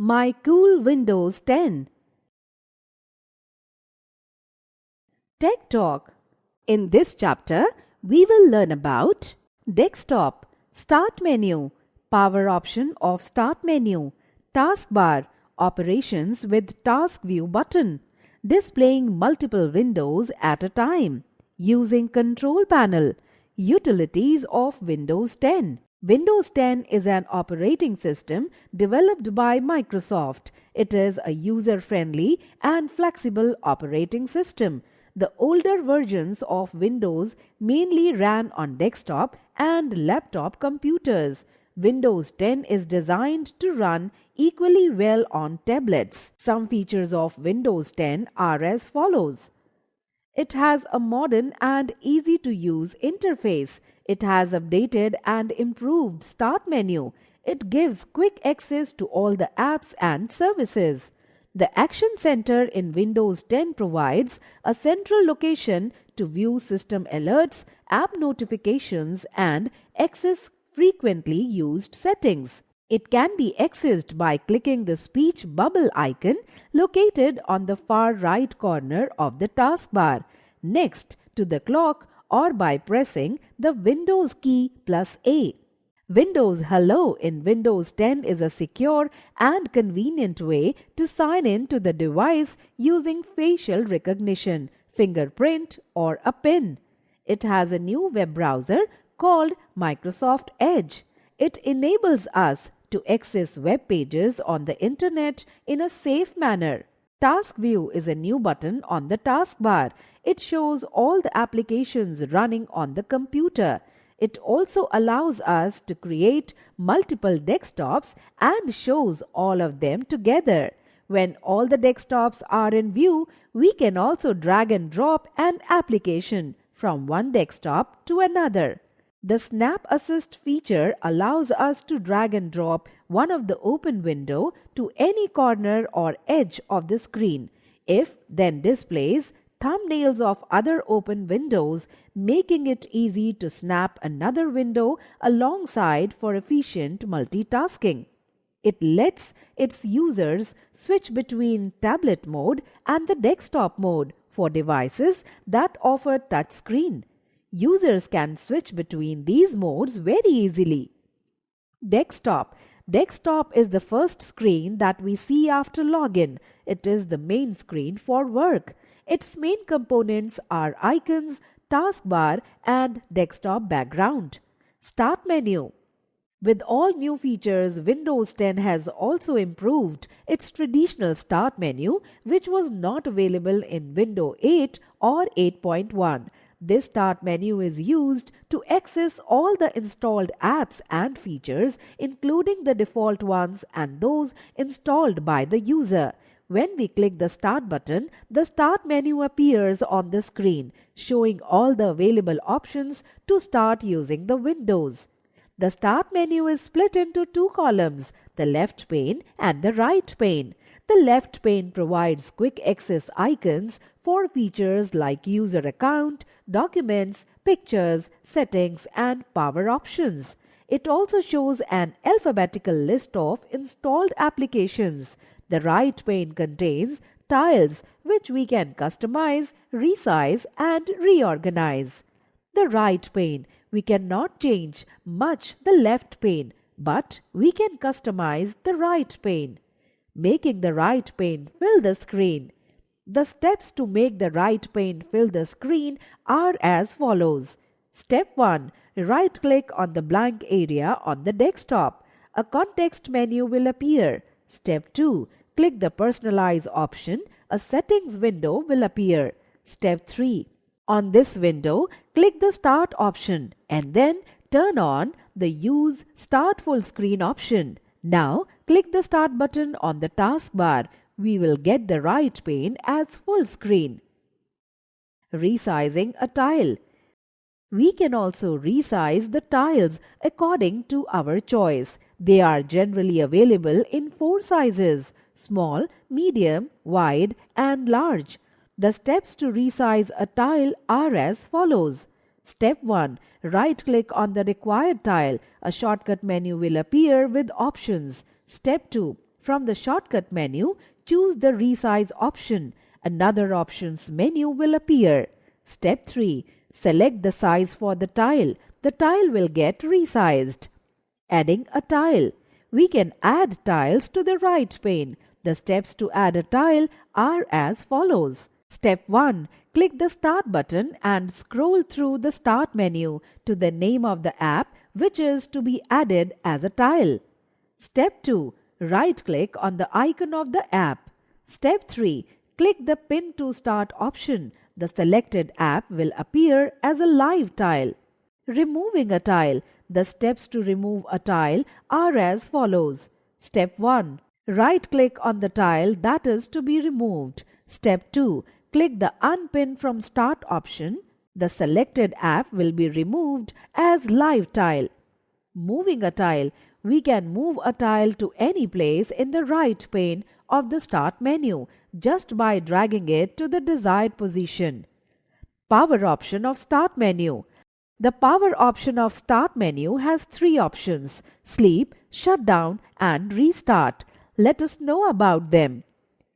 My cool Windows 10. Tech Talk. In this chapter, we will learn about desktop, start menu, power option of start menu, taskbar, operations with task view button, displaying multiple windows at a time, using control panel, utilities of Windows 10. Windows 10 is an operating system developed by Microsoft. It is a user-friendly and flexible operating system. The older versions of Windows mainly ran on desktop and laptop computers. Windows 10 is designed to run equally well on tablets. Some features of Windows 10 are as follows. It has a modern and easy-to-use interface. It has updated and improved start menu. It gives quick access to all the apps and services. The Action Center in Windows 10 provides a central location to view system alerts, app notifications, and access frequently used settings. It can be accessed by clicking the speech bubble icon located on the far right corner of the taskbar, next to the clock, or by pressing the Windows key plus A. Windows Hello in Windows 10 is a secure and convenient way to sign in to the device using facial recognition, fingerprint, or a PIN. It has a new web browser called Microsoft Edge. It enables us to access web pages on the internet in a safe manner. Task View is a new button on the taskbar. It shows all the applications running on the computer. It also allows us to create multiple desktops and shows all of them together. When all the desktops are in view, we can also drag and drop an application from one desktop to another. The Snap Assist feature allows us to drag and drop one of the open window to any corner or edge of the screen. It then displays thumbnails of other open windows, making it easy to snap another window alongside for efficient multitasking. It lets its users switch between tablet mode and the desktop mode for devices that offer touchscreen. Users can switch between these modes very easily. Desktop. Desktop is the first screen that we see after login. It is the main screen for work. Its main components are icons, taskbar, and desktop background. Start menu. With all new features, Windows 10 has also improved its traditional start menu, which was not available in Windows 8 or 8.1. This start menu is used to access all the installed apps and features, including the default ones and those installed by the user. When we click the Start button, the Start menu appears on the screen, showing all the available options to start using the Windows. The Start menu is split into two columns, the left pane and the right pane. The left pane provides quick access icons for features like user account, documents, pictures, settings, and power options. It also shows an alphabetical list of installed applications. The right pane contains tiles which we can customize, resize, and reorganize. The right pane, we cannot change much the left pane, but we can customize the right pane. Making the right pane fill the screen. The steps to make the right pane fill the screen are as follows. Step 1. Right-click on the blank area on the desktop. A context menu will appear. Step 2. Click the Personalize option. A settings window will appear. Step 3. On this window, click the Start option and then turn on the Use Start Full Screen option. Now, click the Start button on the taskbar. We will get the right pane as full screen. Resizing a tile. We can also resize the tiles according to our choice. They are generally available in 4 sizes: small, medium, wide, and large. The steps to resize a tile are as follows. Step 1. Right-click on the required tile. A shortcut menu will appear with options. Step 2. From the shortcut menu, choose the Resize option. Another options menu will appear. Step 3. Select the size for the tile. The tile will get resized. Adding a tile. We can add tiles to the right pane. The steps to add a tile are as follows. Step 1. Click the Start button and scroll through the Start menu to the name of the app which is to be added as a tile. Step 2. Right-click on the icon of the app. Step 3. Click the Pin to Start option. The selected app will appear as a live tile. Removing a tile. The steps to remove a tile are as follows. Step 1. Right-click on the tile that is to be removed. Step 2. Click the Unpin from Start option. The selected app will be removed as live tile. Moving a tile. We can move a tile to any place in the right pane of the Start menu just by dragging it to the desired position. Power option of Start menu. The power option of Start menu has 3 options: sleep, shutdown and restart. Let us know about them.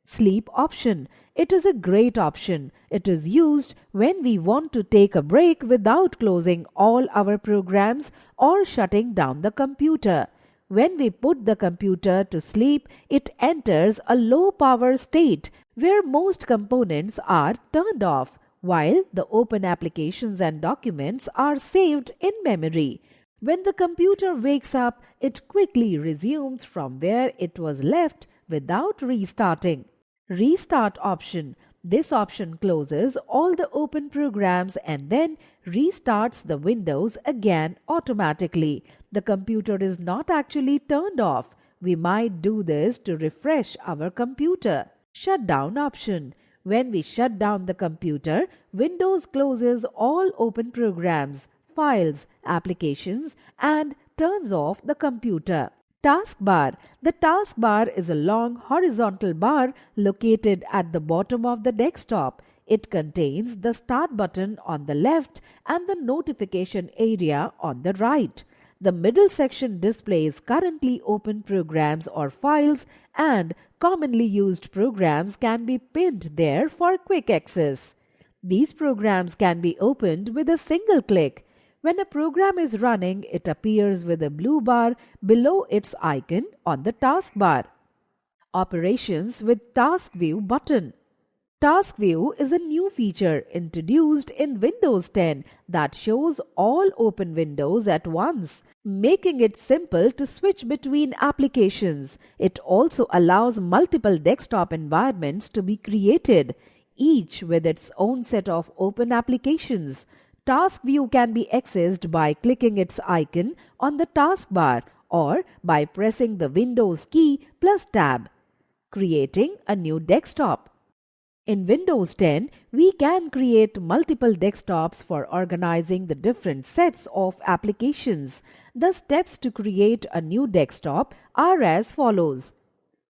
Sleep option. It is a great option. It is used when we want to take a break without closing all our programs or shutting down the computer. When we put the computer to sleep, it enters a low power state where most components are turned off, while the open applications and documents are saved in memory. When the computer wakes up, it quickly resumes from where it was left without restarting. Restart option. This option closes all the open programs and then restarts the windows again automatically. The computer is not actually turned off. We might do this to refresh our computer. Shutdown option. When we shut down the computer, Windows closes all open programs, files, applications and turns off the computer. Taskbar. The taskbar is a long horizontal bar located at the bottom of the desktop. It contains the Start button on the left and the notification area on the right. The middle section displays currently open programs or files, and commonly used programs can be pinned there for quick access. These programs can be opened with a single click. When a program is running, it appears with a blue bar below its icon on the taskbar. Operations with Task View button. Task View is a new feature introduced in Windows 10 that shows all open windows at once, making it simple to switch between applications. It also allows multiple desktop environments to be created, each with its own set of open applications. Task View can be accessed by clicking its icon on the taskbar or by pressing the Windows key plus Tab, creating a new desktop. In Windows 10, we can create multiple desktops for organizing the different sets of applications. The steps to create a new desktop are as follows.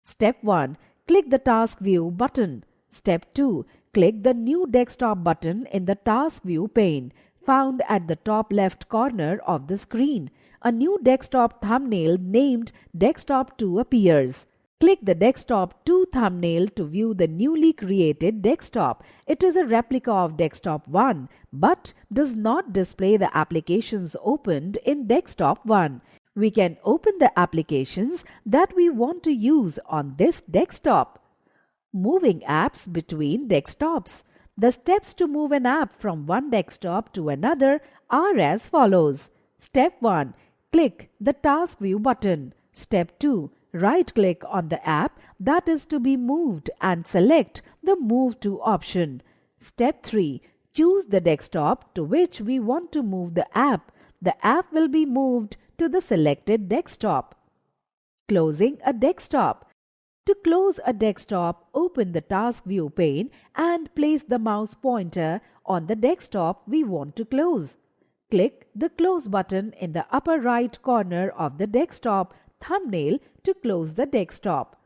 Step 1. Click the Task View button. Step 2. Click the New Desktop button in the Task View pane, found at the top left corner of the screen. A new desktop thumbnail named Desktop 2 appears. Click the Desktop 2 thumbnail to view the newly created desktop. It is a replica of Desktop 1 but does not display the applications opened in Desktop 1. We can open the applications that we want to use on this desktop. Moving apps between desktops. The steps to move an app from one desktop to another are as follows. Step 1. Click the Task View button. Step 2. Right-click on the app that is to be moved and select the Move to option. Step 3. Choose the desktop to which we want to move the app. The app will be moved to the selected desktop. Closing a desktop. To close a desktop, open the Task View pane and place the mouse pointer on the desktop we want to close. Click the Close button in the upper right corner of the desktop thumbnail to close the desktop.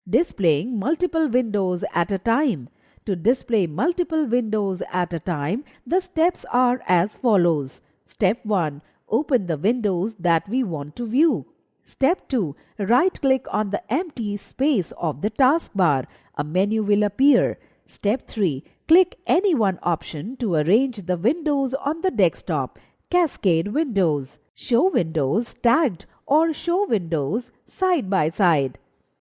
Displaying multiple windows at a time. To display multiple windows at a time, the steps are as follows. Step 1. Open the windows that we want to view. Step 2. Right-click on the empty space of the taskbar. A menu will appear. Step 3. Click any one option to arrange the windows on the desktop. Cascade windows, show windows tagged or show windows side by side.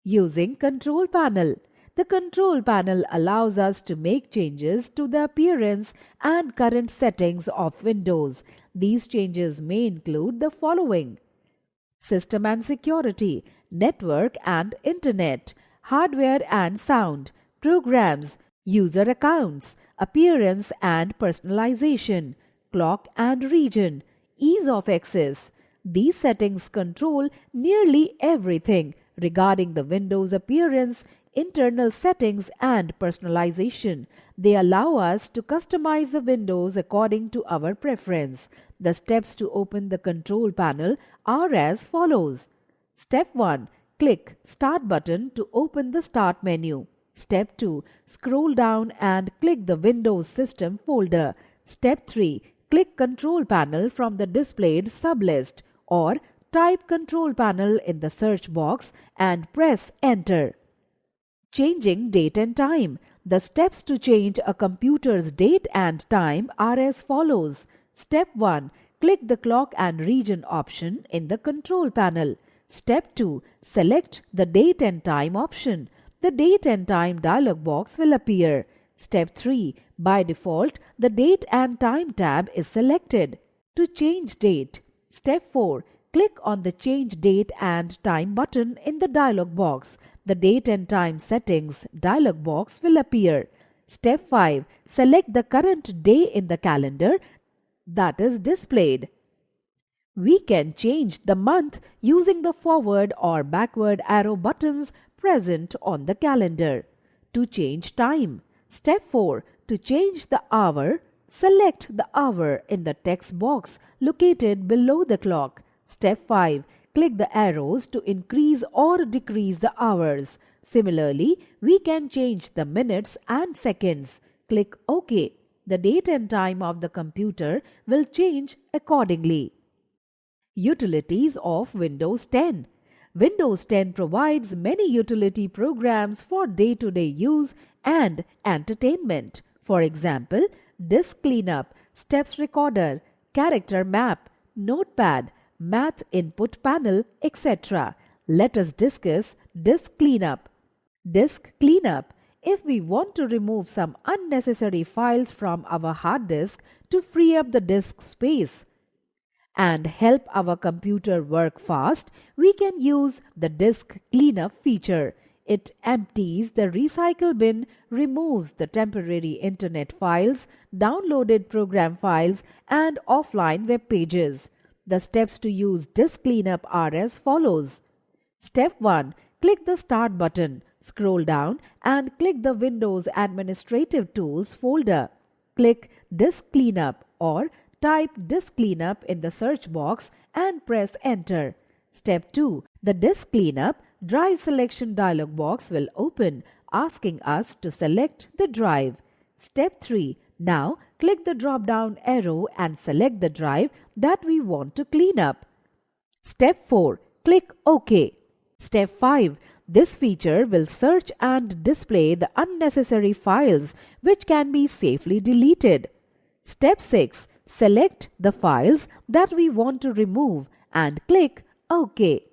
Using Control Panel. The Control Panel allows us to make changes to the appearance and current settings of Windows. These changes may include the following: System and security, network and internet, hardware and sound, programs, user accounts, appearance and personalization, clock and region, ease of access. These settings control nearly everything regarding the Windows appearance, internal settings and personalization. They allow us to customize the windows according to our preference. The steps to open the control panel are as follows. Step 1. Click Start button to open the Start menu. Step 2. Scroll down and click the Windows System folder. Step 3. Click Control Panel from the displayed sublist, or type Control Panel in the search box and press Enter. Changing date and time. The steps to change a computer's date and time are as follows. Step 1. Click the clock and region option in the control panel. Step 2. Select the date and time option. The date and time dialog box will appear. Step 3. By default, the date and time tab is selected. To change date. Step 4. Click on the Change Date and Time button in the dialog box. The Date and Time Settings dialog box will appear. Step 5. Select the current day in the calendar that is displayed. We can change the month using the forward or backward arrow buttons present on the calendar. To change time. Step 4. To change the hour, select the hour in the text box located below the clock. Step 5. Click the arrows to increase or decrease the hours. Similarly, we can change the minutes and seconds. Click OK. The date and time of the computer will change accordingly. Utilities of Windows 10. Windows 10 provides many utility programs for day-to-day use and entertainment. For example, Disk Cleanup, Steps Recorder, Character Map, Notepad, Math Input Panel, etc. Let us discuss Disk Cleanup. Disk Cleanup. If we want to remove some unnecessary files from our hard disk to free up the disk space and help our computer work fast, we can use the Disk Cleanup feature. It empties the recycle bin, removes the temporary internet files, downloaded program files, and offline web pages. The steps to use Disk Cleanup are as follows. Step 1. Click the Start button. Scroll down and click the Windows Administrative Tools folder. Click Disk Cleanup or type Disk Cleanup in the search box and press Enter. Step 2. The Disk Cleanup Drive Selection dialog box will open, asking us to select the drive. Step 3. Now click the drop-down arrow and select the drive that we want to clean up. Step 4. Click OK. Step 5. This feature will search and display the unnecessary files which can be safely deleted. Step 6. Select the files that we want to remove and click OK.